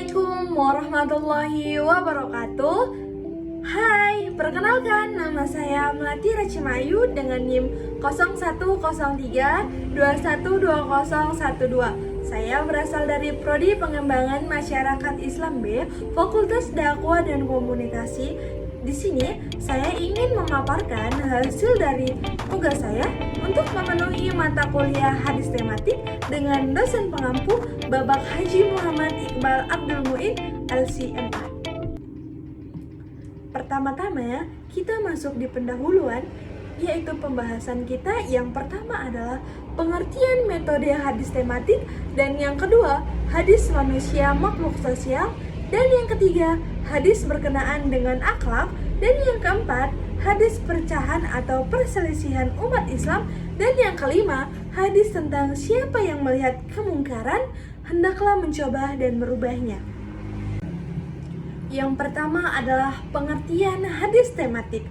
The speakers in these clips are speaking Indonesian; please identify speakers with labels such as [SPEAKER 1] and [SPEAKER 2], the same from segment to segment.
[SPEAKER 1] Assalamualaikum warahmatullahi wabarakatuh. Hai, perkenalkan nama saya Melati Racimayu dengan NIM 0103212012. Saya berasal dari Prodi Pengembangan Masyarakat Islam B, Fakultas Dakwah dan Komunikasi. Di sini saya ingin memaparkan hasil dari tugas saya untuk memenuhi mata kuliah hadis tematik dengan dosen pengampu Babak Haji Muhammad Iqbal Abdul Muin LC4. Pertama-tama kita masuk di pendahuluan, yaitu pembahasan kita yang pertama adalah pengertian metode hadis tematik, dan yang kedua hadis manusia makhluk sosial, dan yang ketiga hadis berkenaan dengan akhlak, dan yang keempat hadis percahan atau perselisihan umat Islam, dan yang kelima hadis tentang siapa yang melihat kemungkaran hendaklah mencoba dan merubahnya. Yang pertama adalah pengertian hadis tematik.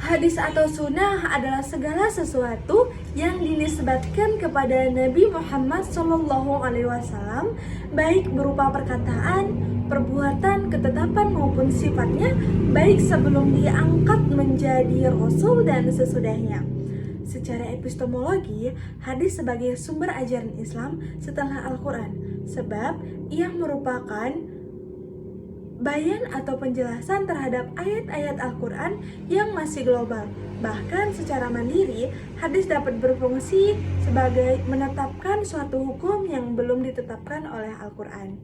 [SPEAKER 1] Hadis atau sunnah adalah segala sesuatu yang dinisbatkan kepada Nabi Muhammad SAW, baik berupa perkataan, perbuatan, ketetapan maupun sifatnya, baik sebelum diangkat menjadi Rasul dan sesudahnya. Secara epistemologi, hadis sebagai sumber ajaran Islam setelah Al-Quran, sebab ia merupakan bayan atau penjelasan terhadap ayat-ayat Al-Quran yang masih global. Bahkan secara mandiri, hadis dapat berfungsi sebagai menetapkan suatu hukum yang belum ditetapkan oleh Al-Quran.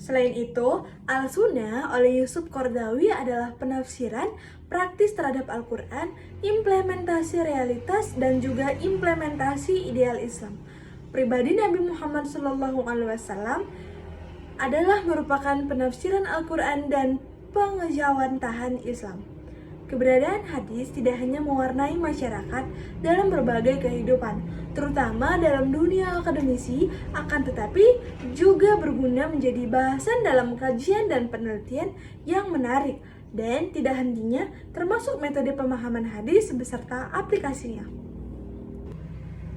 [SPEAKER 1] Selain itu, Al-Sunnah oleh Yusuf Qaradawi adalah penafsiran praktis terhadap Al-Quran, implementasi realitas, dan juga implementasi ideal Islam. Pribadi Nabi Muhammad SAW adalah merupakan penafsiran Al-Quran dan pengejawantahan Islam. Keberadaan hadis tidak hanya mewarnai masyarakat dalam berbagai kehidupan, terutama dalam dunia akademisi, akan tetapi juga berguna menjadi bahasan dalam kajian dan penelitian yang menarik, dan tidak hentinya termasuk metode pemahaman hadis beserta aplikasinya.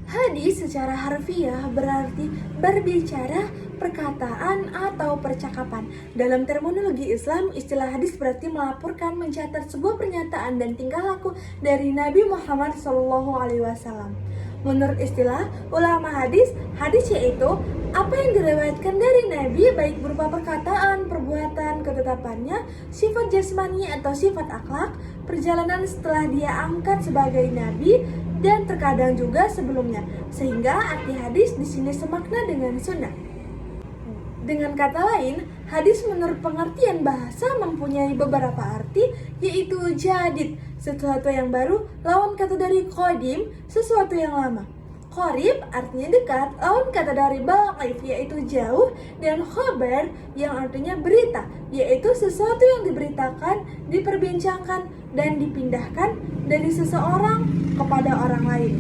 [SPEAKER 1] Hadis secara harfiah berarti berbicara, perkataan, atau percakapan. Dalam terminologi Islam, istilah hadis berarti melaporkan, mencatat sebuah pernyataan dan tingkah laku dari Nabi Muhammad SAW. Menurut istilah ulama hadis yaitu apa yang diriwayatkan dari Nabi, baik berupa perkataan, perbuatan, ketetapannya, sifat jasmani atau sifat akhlak, perjalanan setelah dia angkat sebagai Nabi, dan terkadang juga sebelumnya, sehingga arti hadis di sini semakna dengan sunnah. Dengan kata lain, hadis menurut pengertian bahasa mempunyai beberapa arti, yaitu jadid, sesuatu yang baru, lawan kata dari qadim, sesuatu yang lama. Qarib artinya dekat, lawan kata dari ba'if yaitu jauh, dan khabar yang artinya berita, yaitu sesuatu yang diberitakan, diperbincangkan, dan dipindahkan dari seseorang kepada orang lain.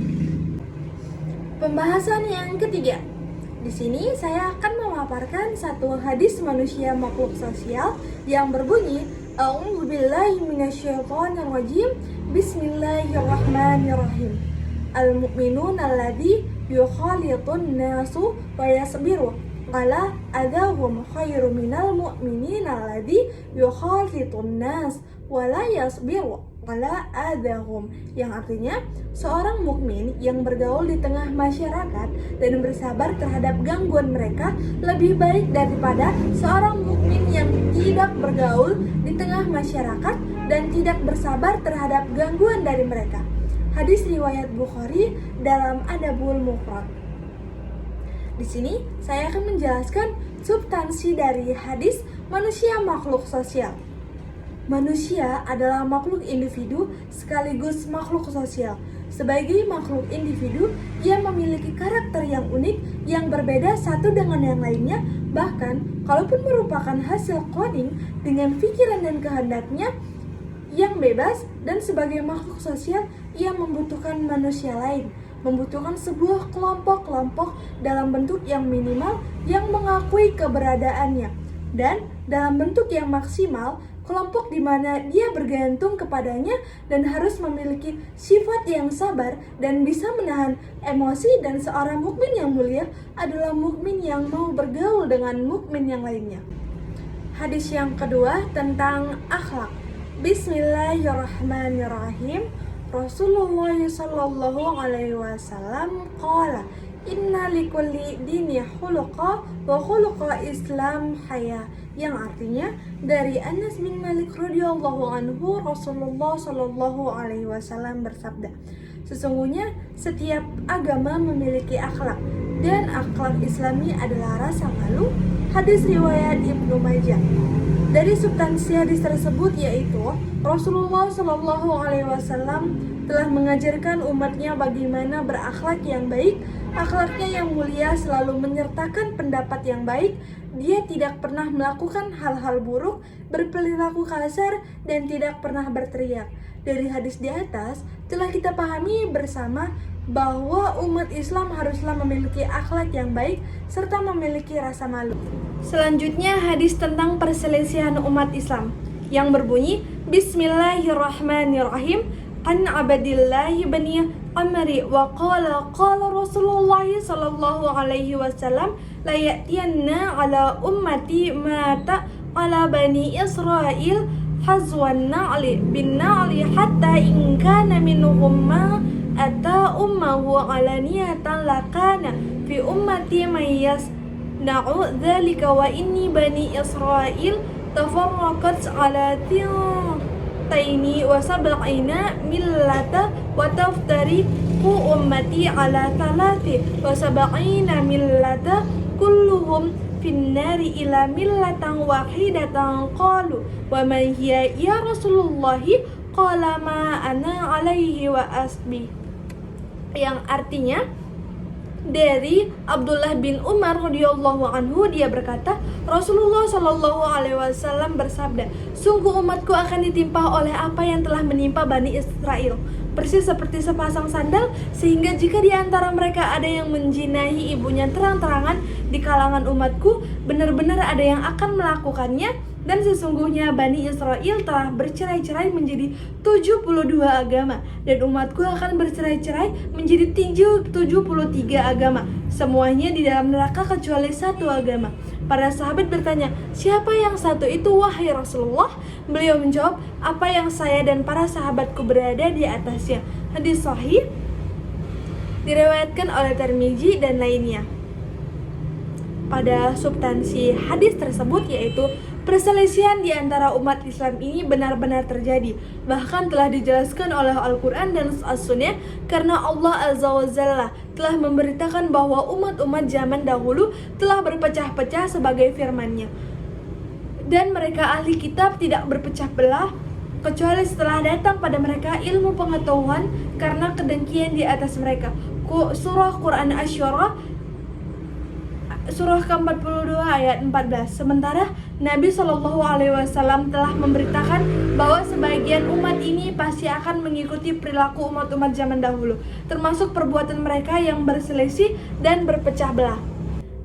[SPEAKER 1] Pembahasan yang ketiga. Di sini saya akan memaparkan satu hadis manusia makhluk sosial yang berbunyi A'udzubillahi minasyaitonirrajim. Bismillahirrahmanirrahim. Al-mu'minun alladhi yukhalitun nasu wa yasbiru qala adahum khairu minal mu'minin alladhi yukhalitun nas wa la yasbiru qala adahum, yang artinya seorang mukmin yang bergaul di tengah masyarakat dan bersabar terhadap gangguan mereka lebih baik daripada seorang mukmin yang tidak bergaul di tengah masyarakat dan tidak bersabar terhadap gangguan dari mereka. Hadis riwayat Bukhari dalam Adabul Mufrad. Di sini saya akan menjelaskan substansi dari hadis manusia makhluk sosial. Manusia adalah makhluk individu sekaligus makhluk sosial. Sebagai makhluk individu, ia memiliki karakter yang unik yang berbeda satu dengan yang lainnya. Bahkan, kalaupun merupakan hasil cloning dengan pikiran dan kehendaknya yang bebas, dan sebagai makhluk sosial, ia membutuhkan manusia lain, membutuhkan sebuah kelompok-kelompok dalam bentuk yang minimal yang mengakui keberadaannya, dan dalam bentuk yang maksimal kelompok di mana dia bergantung kepadanya dan harus memiliki sifat yang sabar dan bisa menahan emosi, dan seorang mukmin yang mulia adalah mukmin yang mau bergaul dengan mukmin yang lainnya. Hadis yang kedua tentang akhlak. Bismillahirrahmanirrahim. Rasulullah sallallahu alaihi wasallam qala inna likulli dini khuluqa wa khuluqa Islam haya, yang artinya dari Anas bin Malik radhiyallahu anhu, Rasulullah sallallahu alaihi wasallam bersabda, sesungguhnya setiap agama memiliki akhlak dan akhlak Islami adalah rasa malu. Hadis riwayat Ibnu Majah. Dari substansi hadis tersebut yaitu Rasulullah sallallahu alaihi wasallam telah mengajarkan umatnya bagaimana berakhlak yang baik. Akhlaknya yang mulia selalu menyertakan pendapat yang baik. Dia tidak pernah melakukan hal-hal buruk, berperilaku kasar, dan tidak pernah berteriak. Dari hadis di atas telah kita pahami bersama bahwa umat Islam haruslah memiliki akhlak yang baik serta memiliki rasa malu. Selanjutnya hadis tentang perselisihan umat Islam yang berbunyi Bismillahirrahmanirrahim. An Abdillah bin Amri wa qala Rasulullah sallallahu alaihi wasallam la ya'tiyanna ala ummati mata ala bani Israil hazwan na'li bin na'li hatta in kana minhum ma ata ummahu alaniyatan lakana fi ummati man yasna'u dhalika wa inni bani Israil tafarraqat ala taini wa sab'ina millata wa taftariqu ummati ala thalathi wa sab'ina millata kulluhum finnari ila millatan wahidatan. Qalu wa man hiya ya Rasulullah? Qala ma ana alaihi wa asbi, yang artinya dari Abdullah bin Umar radhiyallahu anhu, dia berkata, Rasulullah shallallahu alaihi wasallam bersabda, sungguh umatku akan ditimpa oleh apa yang telah menimpa Bani Israel, persis seperti sepasang sandal, sehingga jika di antara mereka ada yang menjinahi ibunya terang-terangan di kalangan umatku, benar-benar ada yang akan melakukannya. Dan sesungguhnya Bani Israel telah bercerai-cerai menjadi 72 agama, dan umatku akan bercerai-cerai menjadi 73 agama, semuanya di dalam neraka kecuali satu agama. Para sahabat bertanya, siapa yang satu itu wahai Rasulullah? Beliau menjawab, apa yang saya dan para sahabatku berada di atasnya. Hadis sahih diriwayatkan oleh Tirmizi dan lainnya. Pada substansi hadis tersebut yaitu perselisihan di antara umat Islam ini benar-benar terjadi, bahkan telah dijelaskan oleh Al-Quran dan As-Sunnah, karena Allah Azza wa Jalla telah memberitakan bahwa umat-umat zaman dahulu telah berpecah-pecah sebagai firman-Nya, dan mereka ahli kitab tidak berpecah belah kecuali setelah datang pada mereka ilmu pengetahuan karena kedengkian di atas mereka. Surah Quran Asy-Syura Surah ke-42 ayat 14. Sementara Nabi SAW telah memberitakan bahwa sebagian umat ini pasti akan mengikuti perilaku umat-umat zaman dahulu, termasuk perbuatan mereka yang berselisih dan berpecah belah.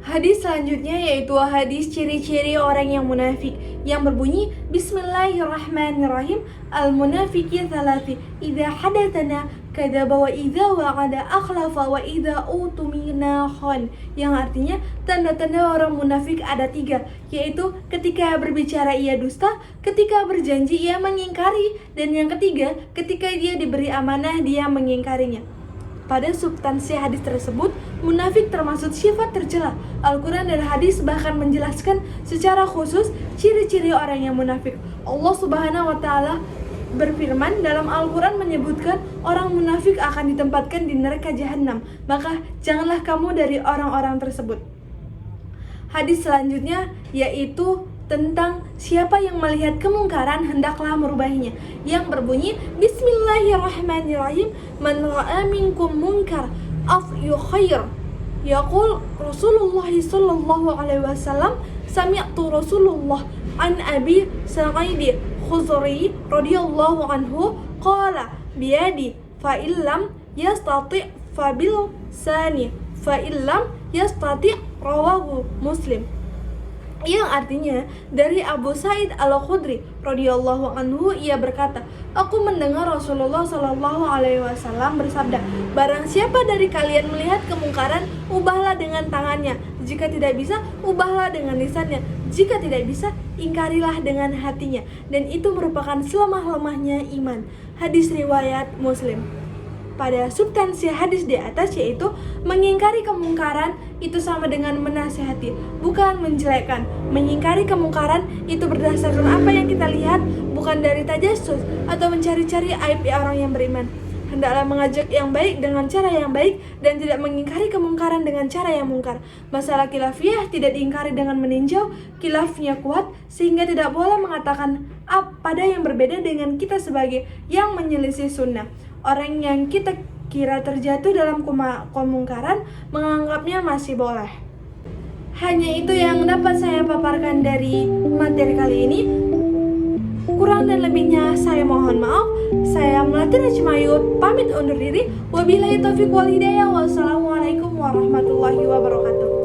[SPEAKER 1] Hadis selanjutnya yaitu hadis ciri-ciri orang yang munafik, yang berbunyi Bismillahirrahmanirrahim. Al-munafiqi thalathi idza hadatsana kadzaba wa idza wa'ada akhlafa wa idza utumina khan, yang artinya tanda-tanda orang munafik ada 3, yaitu ketika berbicara ia dusta, ketika berjanji ia mengingkari, dan yang ketiga ketika dia diberi amanah dia mengingkarinya. Pada substansi hadis tersebut, munafik termasuk sifat tercela. Al-Quran dan hadis bahkan menjelaskan secara khusus ciri-ciri orang yang munafik. Allah Subhanahu wa Ta'ala berfirman dalam Al-Quran menyebutkan orang munafik akan ditempatkan di neraka jahanam. Maka janganlah kamu dari orang-orang tersebut. Hadis selanjutnya yaitu tentang siapa yang melihat kemungkaran hendaklah merubahnya, yang berbunyi Bismillahirrahmanirrahim. Man ra'a minkum munkar afyukhair yaqul Rasulullah sallallahu alaihi wasallam sami'tu Rasulullah an Abi Sa'id Khudri radhiyallahu anhu qala biyadi fa illam yastati' fa bil sani fa illam yastati' rawahu Muslim. yang artinya dari Abu Sa'id Al-Khudri radhiyallahu anhu, ia berkata, aku mendengar Rasulullah Shallallahu alaihi wasallam bersabda, barang siapa dari kalian melihat kemungkaran, ubahlah dengan tangannya, jika tidak bisa, ubahlah dengan lisannya, jika tidak bisa, ingkarilah dengan hatinya, dan itu merupakan selemah-lemahnya iman. Hadis riwayat Muslim. Pada substansi hadis di atas, yaitu mengingkari kemungkaran itu sama dengan menasihati, bukan menjelekkan. Mengingkari kemungkaran itu berdasarkan apa yang kita lihat, bukan dari tajassus atau mencari-cari aib orang yang beriman. Hendaklah mengajak yang baik dengan cara yang baik dan tidak mengingkari kemungkaran dengan cara yang mungkar. Masalah khilafiyah tidak diingkari dengan meninjau, khilafnya kuat sehingga tidak boleh mengatakan pada yang berbeda dengan kita sebagai yang menyelisih sunnah. Orang yang kita kira terjatuh dalam kemungkaran menganggapnya masih boleh. Hanya itu yang dapat saya paparkan dari materi kali ini. Kurang dan lebihnya saya mohon maaf. Saya Melati Najmayut pamit undur diri. Wabillahi taufiq wal hidayah. Wassalamualaikum warahmatullahi wabarakatuh.